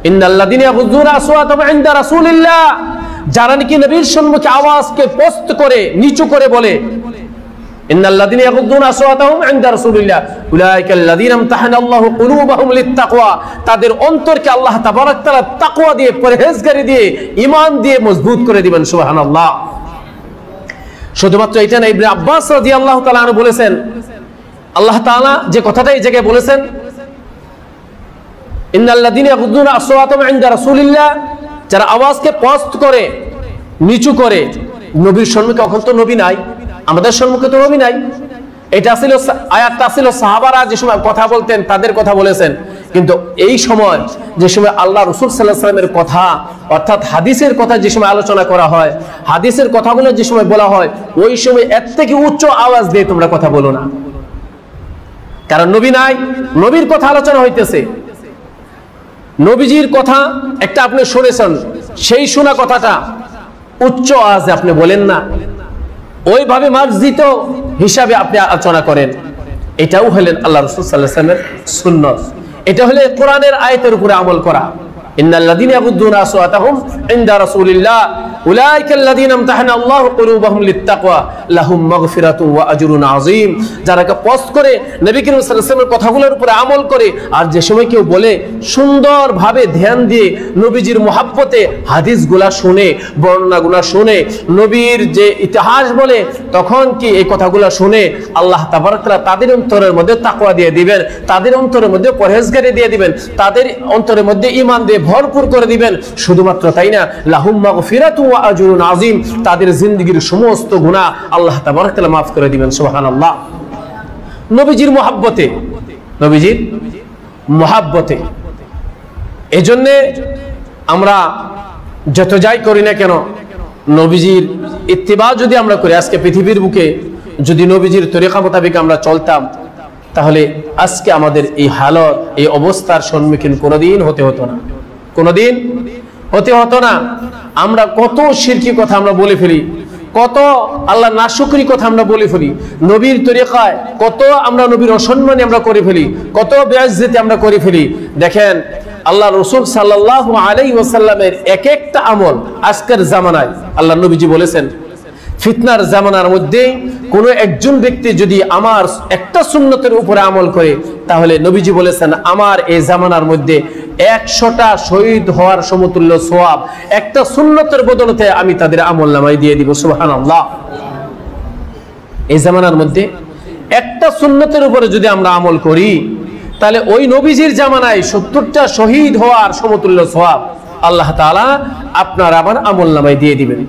ইন্নাল্লাযীনা ইয়াগুযযুনা আসওয়াতাহুম ইনদা রাসূলিল্লাহ, যারা নাকি নবীর সম্মুখে আওয়াজকে পস্ত করে নিচু করে বলে, ইন্নাল্লাযীনা ইয়াগুযযুনা আসওয়াতাহুম ইনদা রাসূলিল্লাহ উলাইকাল্লাযীনা ইমতাহানাল্লাহু কুলুবাহুম লিত্তাকওয়া, তাদের অন্তরকে আল্লাহ তাবারক তাআলা তাকওয়া দিয়ে, পরহেজগারি দিয়ে, ঈমান দিয়ে মজবুত করে দিবেন। সুবহানাল্লাহ। শুধুমাত্র এটা না, ইবনে আব্বাস রাদিয়াল্লাহু তাআলা আনহু বলেছেন, আল্লাহ তাআলা যে কথাটা এই জায়গায় বলেছেন, ইন্নাল্লাযীনা ইয়াগুযযুনা আসওয়াতাহুম ইনদা রাসূলিল্লাহ, যারা আওয়াজকে পস্ত করে নিচু করে, নবীর সম্মুখে, এখন তো নবী নাই, আমাদের সম্মুখে তো নবী নাই। এটা ছিল আয়াতটা ছিল সাহাবারা যে সময় কথা বলতেন তাদের কথা বলেছেন, কিন্তু এই সময় যে সময় আল্লাহ রাসূল সাল্লাল্লাহু আলাইহি ওয়াসাল্লামের কথা, অর্থাৎ হাদিসের কথা যে সময় আলোচনা করা হয়, হাদিসের কথাগুলো যে সময় বলা হয়, ওই সময় এর থেকে উচ্চ আওয়াজ দিয়ে তোমরা কথা বলো না, কারণ নবী নাই, নবীর কথা আলোচনা হইতেছে। নবীজির কথা একটা আপনি শুনেছেন, সেই শোনা কথাটা উচ্চ আওয়াজে আপনি বলেন না, ওইভাবে মার্জিত হিসাবে আপনি আলোচনা করেন। এটাও হলেন আল্লাহ রাসূল সাল্লাল্লাহু আলাইহি ওয়াসাল্লামের সুন্নাত। এটা হলে কোরআনের আয়াতের উপরে আমল করা। ইন্নাল্লাযীনা ইয়াগুযযুনা আসওয়াতাহুম ইনদা রাসূলিল্লাহ উলাইকাল্লাযীনা ইমতাহানাল্লাহু কুলুবাহুম লিত্তাকওয়া লাহুম মাগফিরাতুন ওয়া আজরুন আযীম, যারা পস্ত করে নবী করিম সাল্লাল্লাহু আলাইহি ওয়াসাল্লামের কথাগুলোর উপরে আমল করে, আর যে সময় কেউ বলে সুন্দরভাবে ধ্যান দিয়ে নবীজির মুহাব্বতে হাদিসগুলা শুনে, বর্ণনাগুলা শুনে, নবীর যে ইতিহাস বলে, তখন কি এই কথাগুলা শুনে আল্লাহ তাবারক তাআলা তাদের অন্তরের মধ্যে তাকওয়া দিয়ে দিবেন, তাদের অন্তরের মধ্যে পরহেজগারি দিয়ে দিবেন, তাদের অন্তরের মধ্যে ঈমান দিয়ে ভরপুর করে দিবেন। শুধুমাত্র তাই না, লাহুম মাগফিরাতুন ওয়া আজরুন আযীম, তাদের জিন্দেগীর সমস্ত গুনাহ আল্লাহ তাবারক তাআলা maaf করে দিবেন। সুবহানাল্লাহ। নবীজির মুহাব্বতে, নবীজির মুহাব্বতে, এজন্য আমরা যত যাই করি না কেন, নবীজির ইত্তিবা যদি আমরা করি, আজকে পৃথিবীর বুকে যদি নবীজির তরিকা মোতাবেক আমরা চলতাম, তাহলে আজকে আমাদের এই হালত, এই অবস্থার সম্মুখীন কোনোদিন হতে হতো না, কোনোদিন হতে হতো না। আমরা কত শিরকি কথা আমরা বলে ফেলি, কত আল্লাহ নাশুকরি কথা আমরা বলে ফেলি, নবীর তরিকায় কত আমরা নবীর অসম্মানী আমরা করে ফেলি, কত বেইজ্জতি আমরা করে ফেলি। দেখেন আল্লাহ রাসূল সাল্লাল্লাহু আলাইহি ওয়াসাল্লামের এক একটা আমল আজকের জামানায় আল্লাহ নবীজি বলেছেন, ফিতনার জামানার মধ্যে কোনো একজন ব্যক্তি যদি আমার একটা সুন্নতের উপরে আমল করে, তাহলে নবীজি বলেছেন আমার এই জামানার মধ্যে 100টা শহীদ হওয়ার সমতুল্য সওয়াব একটা সুন্নতের বদলতে আমি তাদের আমলনামায় দিয়ে দিব। সুবহানাল্লাহ। এই জামানার মধ্যে একটা সুন্নতের উপরে যদি আমরা আমল করি, তাহলে ওই নবীজির জামানায় 70টা শহীদ হওয়ার সমতুল্য সওয়াব আল্লাহ তাআলা আপনার আমার আমলনামায় দিয়ে দিবেন।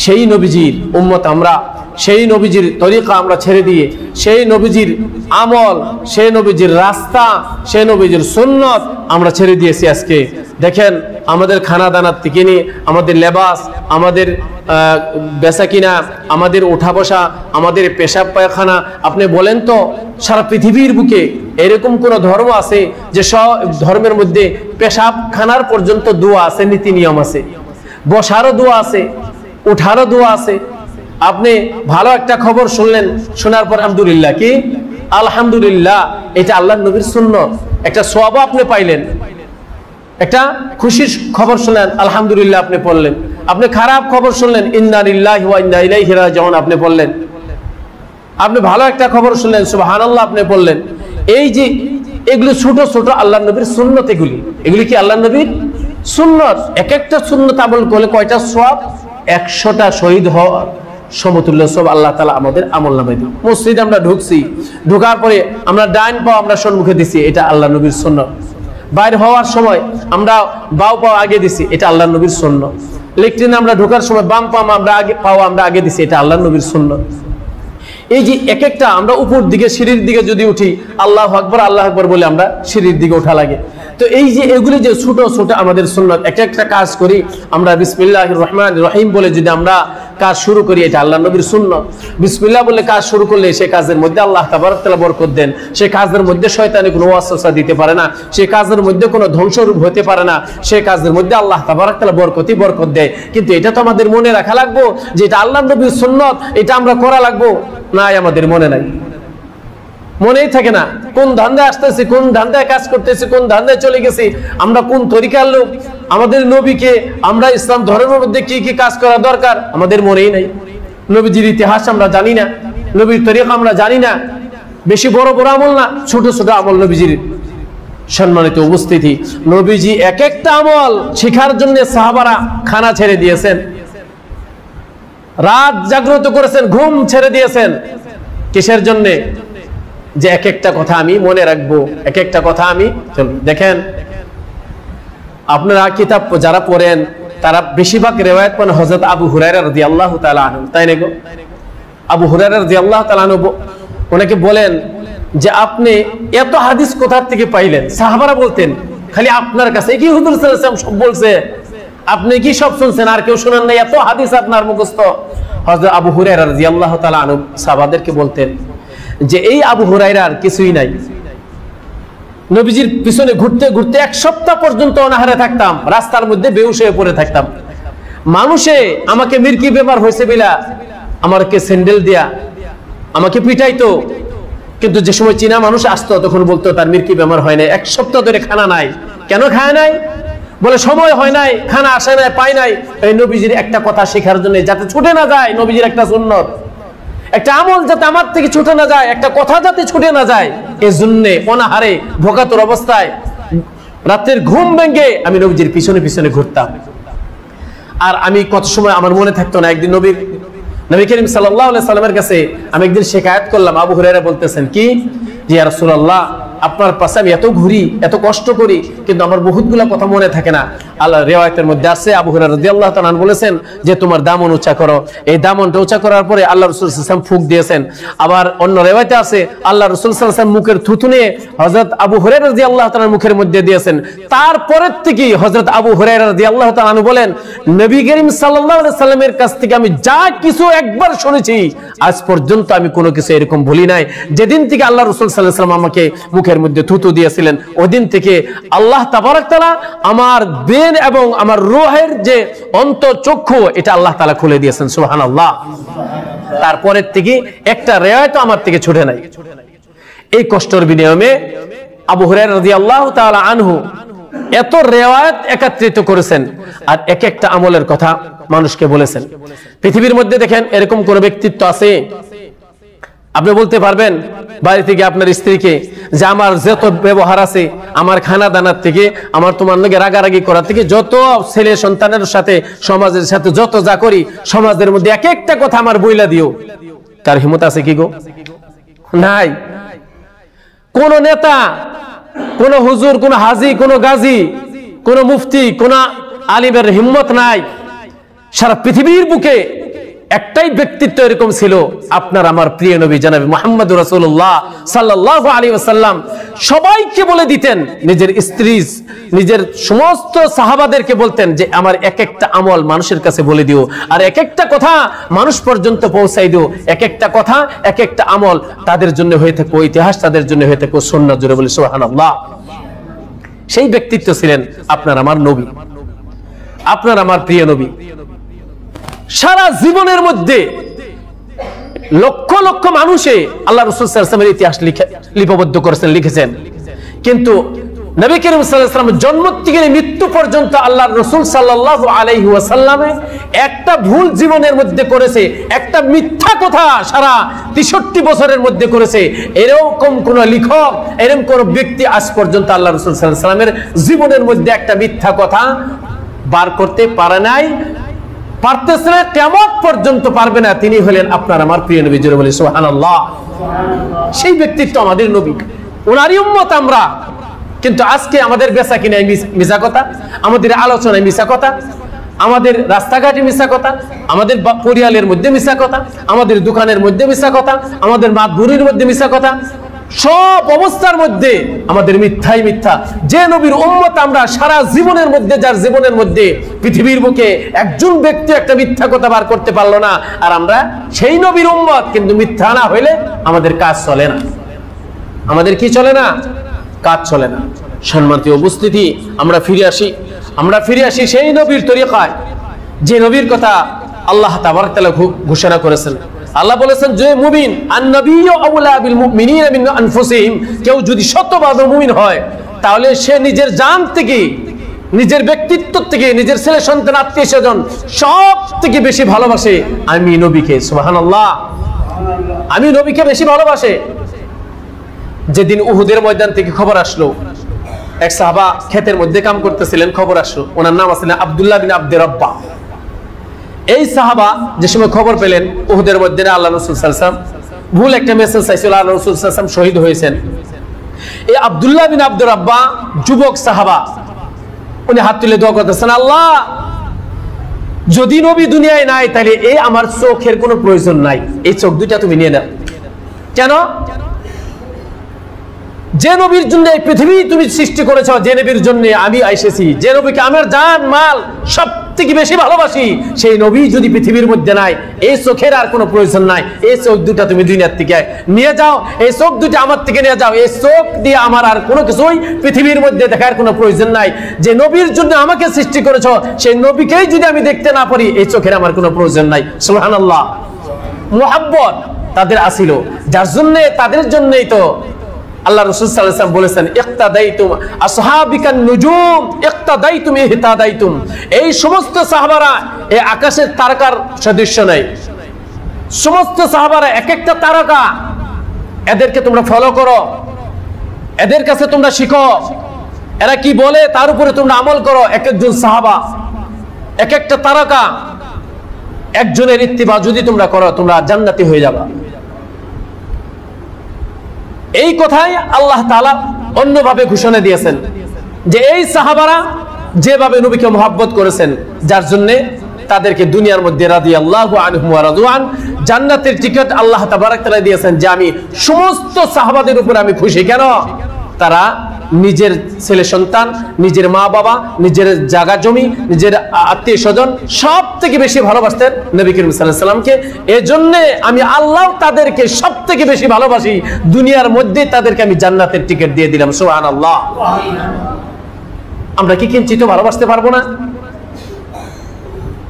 সেই নবীজির উম্মত আমরা, সেই নবীজির তরিকা আমরা ছেড়ে দিয়ে, সেই নবীজির আমল, সেই নবীজির রাস্তা, সেই নবীজির সুন্নত আমরা ছেড়ে দিয়েছি। আজকে দেখেন আমাদের খানা দানার থেকে নিয়ে আমাদের লেবাস, আমাদের বেচা কিনা, আমাদের ওঠা বসা, আমাদের পেশাব পায়খানা, আপনি বলেন তো সারা পৃথিবীর বুকে এরকম কোন ধর্ম আছে যে সব ধর্মের মধ্যে পেশাব খানার পর্যন্ত দোয়া আছে, নীতি নিয়ম আছে, বসারও দোয়া আছে, উঠারও দোয়া আছে। আপনি ভালো একটা খবর শুনলেন, শোনার পর আলহামদুলিল্লাহ, কি আলহামদুলিল্লাহ, এটা আল্লাহর নবীর সুন্নাত, একটা সওয়াব আপনি পাইলেন। একটা খুশির খবর শুনলেন, আলহামদুলিল্লাহ আপনি পড়লেন। আপনি খারাপ খবর শুনলেন, ইন্না লিল্লাহি ওয়া ইন্না ইলাইহি রাজিউন আপনি পড়লেন। আপনি ভালো একটা খবর শুনলেন, সুবহানাল্লাহ আপনি পড়লেন। এই যে এগুলো ছোট ছোট আল্লাহর নবীর সুন্নাত, এগুলি কি আল্লাহর নবীর সুন্নাত। এক একটা সুন্নাত আমল করলে কয়টা সওয়াব? 100টা শহীদ হওয়ার সমতুল্য সব আল্লাহ তাআলা আমাদের আমলনামায় দিবেন। মসজিদে আমরা ঢুকছি, ঢোকার পরে আমরা ডাইন পা আমরা সম্মুখে দিছি, এটা আল্লাহর নবীর সুন্নাত। বাইরে হওয়ার সময় আমরা বাও পা আগে দিছি, এটা আল্লাহর নবীর সুন্নাত। লেট্রিনে আমরা ঢোকার সময় বাম পা আমরা আগে, পাও আমরা আগে দিছি, এটা আল্লাহর নবীর সুন্নাত। এই যে এক একটা আমরা উপর দিকে সিঁড়ির দিকে যদি উঠি, আল্লাহু আকবার আল্লাহু আকবার বলে আমরা সিঁড়ির দিকে ওঠা লাগে। তো এই যে এগুলি যে ছোট ছোট আমাদের সুন্নাত, একটা একটা কাজ করি আমরা বিসমিল্লাহির রহমানির রহিম বলে যদি আমরা কাজ শুরু করি, এটা আল্লাহর নবীর সুন্নাত। বিসমিল্লাহ বলে কাজ শুরু করলে সেই কাজের মধ্যে আল্লাহ তাবারক তাআলা বরকত দেন, সেই কাজের মধ্যে শয়তানি কোনো ওয়াসওয়াসা দিতে পারে না, সেই কাজের মধ্যে কোনো ধ্বংসরূপ হতে পারে না, সেই কাজের মধ্যে আল্লাহ তাবারক তাআলা বরকত দেয়। কিন্তু এটা তো আমাদের মনে রাখা লাগবো যে এটা আল্লাহর নবীর সুন্নাত, এটা আমরা করা লাগবো, নাই আমাদের মনে নাই। মনেই থাকে না কোন ধান্দায় আসতেছি, কোন ধান্দায় কাজ করতেছি, কোন ধান্দায় চলে গেছি, আমরা কোন তরিকার লোক, আমাদের নবীকে, আমরা ইসলাম ধর্মের মধ্যে কি কি কাজ করা দরকার আমাদের মনেই নাই। নবীজির ইতিহাস আমরা জানি না, নবীর তরিকা আমরা জানি না। বেশি বড় বড় আমল না, ছোট ছোট আমল নবীজির। সম্মানিত উপস্থিতি, নবীজি এক একটা আমল শেখার জন্য সাহাবারা খানা ছেড়ে দিয়েছেন, রাত জাগ্রত করেছেন, ঘুম ছেড়ে দিয়েছেন। কিসের জন্য? যে এক একটা কথা আমি মনে রাখবো, এক একটা কথা আমি। দেখেন আপনারা কিতাব যারা পড়েন তারা বেশিরভাগ রিওয়ায়াত পান হযরত আবু হুরায়রা রাদিয়াল্লাহু তাআলা আনহু, তাই না গো? আবু হুরায়রা রাদিয়াল্লাহু তাআলা আনহু ওনাকে বলেন যে আপনি এত হাদিস কোথা থেকে পাইলেন? সাহাবারা বলতেন খালি আপনার কাছে কি হুজুর সাল্লাল্লাহু আলাইহি ওয়াসাল্লাম সব বলছে, আপনি কি সব শুনছেন আর কেউ শুনেন না? এত হাদিস আপনার মুখস্থ। হযরত আবু হুরায়রা রাদিয়াল্লাহু তাআলা আনহু সাহাবাদেরকে বলতেন যে এই আবু হুরায়রার কিছুই নাই। নবীজির পিছনে ঘুরতে ঘুরতে এক সপ্তাহ পর্যন্ত অনাহারে থাকতাম, রাস্তার মধ্যে বেহুশ হয়ে পড়ে থাকতাম। মানুষে আমাকে মির্কি বেমার হয়েছে বিলা আমাকে স্যান্ডেল দিয়া আমাকে পিটাইতো, কিন্তু যে সময় চীনা মানুষ আসতো তখন বলতো তার মির্কি বেমার হয় নাই। এক সপ্তাহ ধরে খানা নাই। কেন খায় নাই? বলে সময় হয় নাই, খানা আসে নাই, পায় নাই। এই নবীজির একটা কথা শেখার জন্য, যাতে ছুটে না যায়, নবীজির একটা সুন্নত, একটা আমল যাতে আমার থেকে ছুটে না যায়, একটা কথা যাতে ছুটে না যায়, এই জন্য অনাহারে ভোকাতুর অবস্থায় রাতের ঘুম ভেঙে আমি নবীজির পিছনে পিছনে ঘুরতাম। আর আমি কত সময় আমার মনে থাকতো না। একদিন নবী করিম সাল্লাল্লাহু আলাইহি সাল্লামের কাছে আমি একদিন শিকায়াত করলাম। আবু হুরায়রা বলতেছেন কি, যে ইয়া রাসূলুল্লাহ আপনার পাশে আমি এত ঘুরি, এত কষ্ট করি, কিন্তু আমার বহুতগুলা কথা মনে থাকে না। আল্লাহ রিওয়ায়াতের মধ্যে আছে আবু হুরায়রা রাদিয়াল্লাহু তাআলা বলেছেন যে তোমার দামন উঁচা করো। এই দামনটা উঁচা করার পরে আল্লাহ রাসূল সাল্লাল্লাহু আলাইহি ওয়াসাল্লাম ফুঁক দিয়েছেন। আবার অন্য রিওয়ায়াতে আছে আল্লাহ রাসূল সাল্লাল্লাহু আলাইহি ওয়াসাল্লাম মুখের থুথু নিয়ে হযরত আবু হুরায়রা রাদিয়াল্লাহু তাআলার মুখের মধ্যে দিয়েছেন। তারপরের থেকে হযরত আবু হুরায়রা রাদিয়াল্লাহু তাআলা বলেন নবী করিম সাল্লাল্লাহু আলাইহি সাল্লামের কাছ থেকে আমি যা কিছু একবার শুনেছি আজ পর্যন্ত আমি কোনো কিছু এরকম ভুলি নাই। যেদিন থেকে আল্লাহ রাসূল সাল্লাল্লাহু আলাইহি ওয়াসাল্লাম আমাকে মুখের মধ্যে থুতু দিয়েছিলেন, ওই দিন থেকে আল্লাহ তাবারক তাআলা আমার বেন এবং আমার রূহের যে অন্তঃচক্ষু এটা আল্লাহ তাআলা খুলে দিয়েছেন। সুবহানাল্লাহ। তারপরের থেকে একটা রিওয়ায়াত আমার থেকে ছুটে নাই। এই কষ্টের বিনিময়ে আবু হুরায়রা রাদিয়াল্লাহু তাআলা আনহু এত রিওয়ায়াত একত্রিত করেছেন আর এক একটা আমলের কথা মানুষকে বলেছেন। পৃথিবীর মধ্যে দেখেন এরকম কোন ব্যক্তিত্ব আছে? আপনি বলতে পারবেন বাড়ি থেকে আপনার স্ত্রীকে যে আমার যত ব্যবহার আছে, আমার খানা দানার থেকে, আমার তোমার লগে রাগারাগি করার থেকে, যত ছেলে সন্তানের সাথে সমাজের সাথে যত যা করি, সমাজের মধ্যে এক একটা কথা আমার বইলা দিও, তার হিম্মত আছে কি গো? নাই। কোন নেতা, কোন হুজুর, কোন হাজি, কোন গাজী, কোন মুফতি, কোন আলিমের হিম্মত নাই। সারা পৃথিবীর বুকে একটাই ব্যক্তিত্ব এরকম ছিল, আপনার আমার প্রিয় নবী জনাব মুহাম্মদুর রাসূলুল্লাহ সাল্লাল্লাহু আলাইহি ওয়াসাল্লাম। সবাইকে বলে দিতেন, নিজের স্ত্রী, নিজের সমস্ত সাহাবাদেরকে বলতেন যে আমার এক একটা আমল মানুষের কাছে বলে দিও, আর এক একটা কথা মানুষ পর্যন্ত পৌঁছাই দিও। এক একটা কথা, এক একটা আমল তাদের জন্য হয়ে থাকো ইতিহাস, তাদের জন্য হয়ে থাকো সুন্নাহ। জোরে বলি সুবহানাল্লাহ। সেই ব্যক্তিত্ব ছিলেন আপনার আমার নবী, আপনার আমার প্রিয় নবী। সারা জীবনের মধ্যে লক্ষ লক্ষ মানুষে আল্লাহ রাসূল সাল্লাল্লাহু আলাইহি ওয়াসাল্লামের ইতিহাস লিপিবদ্ধ করেছেন, লিখেছেন, কিন্তু নবী করিম সাল্লাল্লাহু আলাইহি ওয়াসাল্লাম জন্ম থেকে মৃত্যু পর্যন্ত আল্লাহ রাসূল সাল্লাল্লাহু আলাইহি ওয়াসাল্লামে একটা ভুল জীবনের মধ্যে করেছে, একটা মিথ্যা কথা সারা 63 বছরের মধ্যে করেছে। এরকম কোন লেখক, এরকম কোন ব্যক্তি আজ পর্যন্ত আল্লাহ রাসূল সাল্লাল্লাহু আলাইহি ওয়াসাল্লামের জীবনের মধ্যে একটা মিথ্যা কথা বার করতে পারে নাই, পারতেছে না, কিয়ামত পর্যন্ত পারবে না। তিনি হলেন আপনার আমার প্রিয় নবী। জোরে বলি সুবহানাল্লাহ। সেই ব্যক্তিত্ব আমাদের নবী, ওনারই উম্মত আমরা। কিন্তু আজকে আমাদের বেচা কিনায় মিছা কথা, আমাদের আলোচনায় মিছা কথা, আমাদের রাস্তাঘাটে মিছা কথা, আমাদের পরিয়ালের মধ্যে মিছা কথা, আমাদের দোকানের মধ্যে মিছা কথা, আমাদের মাতবুরির মধ্যে মিছা কথা, সব অবস্থার মধ্যে আমাদের মিথ্যাই মিথ্যা। যে নবীর উম্মত আমরা, সারা জীবনের মধ্যে, যার জীবনের মধ্যে পৃথিবীর বুকে একজন ব্যক্তি একটা মিথ্যা কথা বার করতে পারলো না, আর আমরা সেই নবীর উম্মত। কিন্তু মিথ্যা না হইলে আমাদের কাজ চলে না। আমাদের কি চলে না? কাজ চলে না। সম্মানিত উপস্থিতি, আমরা ফিরে আসি সেই নবীর তরিকায়, যে নবীর কথা আল্লাহ তাবারক তাআলা ঘোষণা করেছেন আল্লাহ বলেছেন যে মুমিন আন-নাবিয়্যু আওলা বিল মুমিনিনা মিন আনফুসিহিম, কেউ যদি সত্যভাবে মুমিন হয় তাহলে সে নিজের জান থেকে, নিজের ব্যক্তিত্ব থেকে, নিজের ছেলে সন্তান আত্মীয় স্বজন সব থেকে বেশি ভালোবাসে আমি নবীকে। সুবহানাল্লাহ, আমি নবীকে বেশি ভালোবাসে। যেদিন উহুদের ময়দান থেকে খবর আসলো, এক সাহাবা ক্ষেতের মধ্যে কাম করতেছিলেন, খবর আসলো, ওনার নাম ছিলেন আব্দুল্লাহ বিন আব্দে রব্বা। এই সাহাবা যে সময় খবর পেলেন উহুদের মধ্যে আল্লাহ রাসূল সাল্লাল্লাহু আলাইহি ওয়াসাল্লাম ভুল একটা মেসেজ চাইছিল, আল্লাহ রাসূল সাল্লাল্লাহু আলাইহি ওয়াসাল্লাম শহীদ হয়েছেন। এই আব্দুল্লাহ বিন আব্দে রব্বা যুবক সাহাবা, উনি হাত তুলে দোয়া করতেছেন, আল্লাহ যদি নবী দুনিয়ায় নাই তাহলে এই আমার চোখের কোনো প্রয়োজন নাই, এই চোখ দুইটা তুমি নিয়ে নাও। কেন? যে নবীর জন্য এই পৃথিবী তুমি সৃষ্টি করেছ, যে নবীর জন্য আমি এসেছি, যে নবীকে আমার জান মাল সব থেকে বেশি ভালোবাসি, সেই নবী যদি পৃথিবীর মধ্যে নাই, এই চোখের আর কোনো প্রয়োজন নাই, এই চোখ দুটা তুমি দুনিয়ার থেকে নিয়ে যাও, এই চোখ দুটা আমার থেকে নিয়ে যাও, এই চোখ দিয়ে আমার আর কোনো কিছুই পৃথিবীর মধ্যে দেখার কোনো প্রয়োজন নাই। যে নবীর জন্য আমাকে সৃষ্টি করেছ, সেই নবীকেই যদি আমি দেখতে না পারি, এই চোখের আমার কোনো প্রয়োজন নাই। সুবহানাল্লাহ, মুহাব্বত তাদের আসিল, যার জন্য তাদের জন্যই তো আল্লাহ রাসূল সাল্লাল্লাহু আলাইহি ওয়াসাল্লাম বলেছেন, ইক্তাদাইতুম আসহাবিকান নুজুম ইক্তাদাইতুম ইহতাদাইতুম। এই সমস্ত সাহাবারা এই আকাশের তারকার সদৃশ্য নাই, সমস্ত সাহাবারা এক একটা তারকা, এদেরকে তোমরা ফলো করো, এদের কাছে তোমরা শিখো, এরা কি বলে তার উপরে তোমরা আমল করো। এক একজন সাহাবা এক একটা তারকা, একজনের ইত্তিবা যদি তোমরা করো তোমরা জান্নাতি হয়ে যাবে। এই কথাই আল্লাহ তাআলা অন্যভাবে ঘোষণা দিয়েছেন যে এই সাহাবারা যেভাবে নবীকে মহব্বত করেছেন, যার জন্য তাদেরকে দুনিয়ার মধ্যে রাদিয়াল্লাহু আনহুম ওয়া রাদওয়ান জান্নাতের টিকিট আল্লাহ তাবারক তাআলা দিয়েছেন, যে আমি সমস্ত সাহাবাদের উপর আমি খুশি। কেন? তারা নিজের ছেলে সন্তান, নিজের মা বাবা, নিজের জায়গা জমি, নিজের আত্মীয় স্বজন সব থেকে বেশি ভালোবাসতেন নবী করিম সাল্লাল্লাহু আলাইহি সাল্লামকে। এজন্য আমি আল্লাহ তাদেরকে সব থেকে বেশি ভালোবাসি, দুনিয়ার মধ্যে তাদেরকে আমি জান্নাতের টিকিট দিয়ে দিলাম। সুবহানাল্লাহ। আমরা কি কিঞ্চিত ভালোবাসতে পারবো না?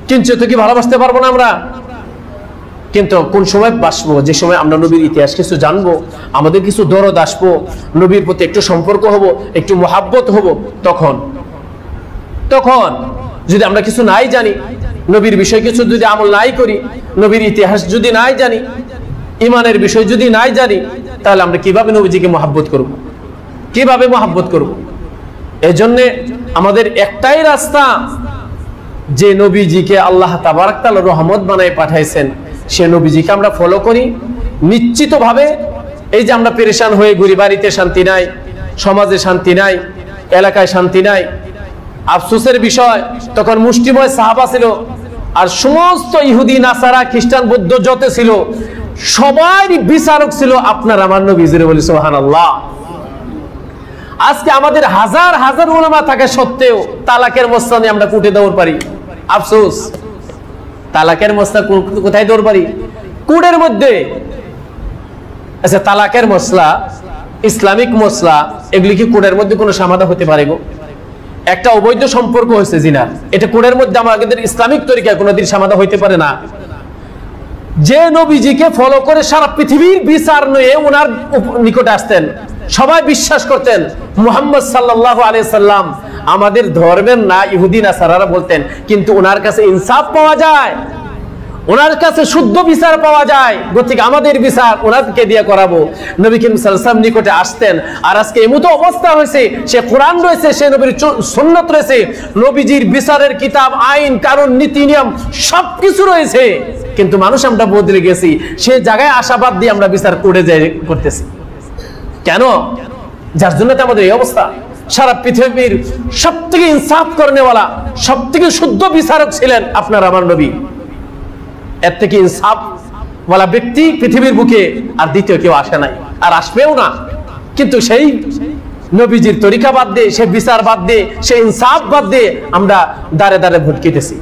কিঞ্চিত কি ভালোবাসতে পারবো না আমরা? কিন্তু কোন সময় বাসবো? যে সময় আমরা নবীর ইতিহাস কিছু জানবো, আমাদের কিছু দরদ আসবো, নবীর প্রতি একটু সম্পর্ক হবো, একটু মহাব্বত হবো, তখন যদি আমরা কিছু নাই জানি, নবীর বিষয় কিছু যদি আমল নাই করি, নবীর ইতিহাস যদি নাই জানি, ইমানের বিষয় যদি নাই জানি, তাহলে আমরা কিভাবে নবীজিকে মহাব্বত করব? কিভাবে মহাব্বত করব? এজন্যে আমাদের একটাই রাস্তা, যে নবীজিকে আল্লাহ তাবারক তাআলা রহমত বানায় পাঠাইছেন, সে নবীজিকে আমরা ফলো করি। নিশ্চিতভাবে এই যে আমরা পেরেশান হয়ে ঘুরি, বাড়িতে শান্তি নাই, সমাজে শান্তি নাই, এলাকায় শান্তি নাই, আফসোসের বিষয় তখন মুষ্টিময় সাহাবা ছিল, আর সমস্ত ইহুদি নাসারা খ্রিস্টান বৌদ্ধ যত ছিল সবাই বিচারক ছিল আপনার আমার নবীজির। বলি সুবহানাল্লাহ। আজকে আমাদের হাজার হাজার উলামা থাকা সত্ত্বেও তালাকের মসলা নিয়ে আমরা কুটে দৌড় পারি। আফসোস, তালাকের মসলা কোথায় দৌড় পারি? কুটের মধ্যে। আচ্ছা, তালাকের মসলা, ইসলামিক মসলা, এগুলি কি কোটের মধ্যে কোনো সমাধান হতে পারে গো? একটা অবৈধ সম্পর্ক হয়েছে জিনা, এটা কোটের মধ্যে আমাদের ইসলামিক তরিকায় কোনোদিন সমাধান হইতে পারে না। যে নবীজিকে ফলো করে সারা পৃথিবীর বিচার নিয়ে ওনার নিকটে আসতেন, সবাই বিশ্বাস করতেন মুহাম্মদ সাল্লাল্লাহু আলাইহি সাল্লাম আমাদের ধর্মের না, ইহুদি নাসারারা বলতেন, কিন্তু ওনার কাছে ইনসাফ পাওয়া যায়, ওনার কাছে শুদ্ধ বিচার পাওয়া যায়, গতিকে আমাদের বিচার ওনাকে দিয়ে করাবো। নবী করিম সাল্লাল্লাহু আলাইহি ওয়াসাল্লাম নিকটে আসতেন। আর আজকে এমতো অবস্থা হয়েছে, সে কোরআন রয়েছে, সে নবীর সুন্নাত রয়েছে, নবীজির বিচারের কিতাব, আইন, কারণ, নীতি, নিয়ম সবকিছু রয়েছে, কিন্তু মানুষ আমরা বদলে গেছি। সে জায়গায় আশাবাদ দিয়ে আমরা বিচার করে যাই করতেছি। কেন? যার জন্য তো আমাদের এই অবস্থা। সারা পৃথিবীর সব থেকে ইনসাফ করেনেওয়ালা, সব থেকে শুদ্ধ বিচারক ছিলেন আপনার আমার নবী। এর থেকে ইনসাফ ওয়ালা ব্যক্তি পৃথিবীর বুকে আর দ্বিতীয় কেউ আসে নাই, আর আসবেও না। কিন্তু সেই নবীজির তরিকা বাদ দিয়ে, সে বিচার বাদ দিয়ে, সে ইনসাফ বাদ দিয়ে আমরা দাঁড়ে দাঁড়ে ভটকিতেছি।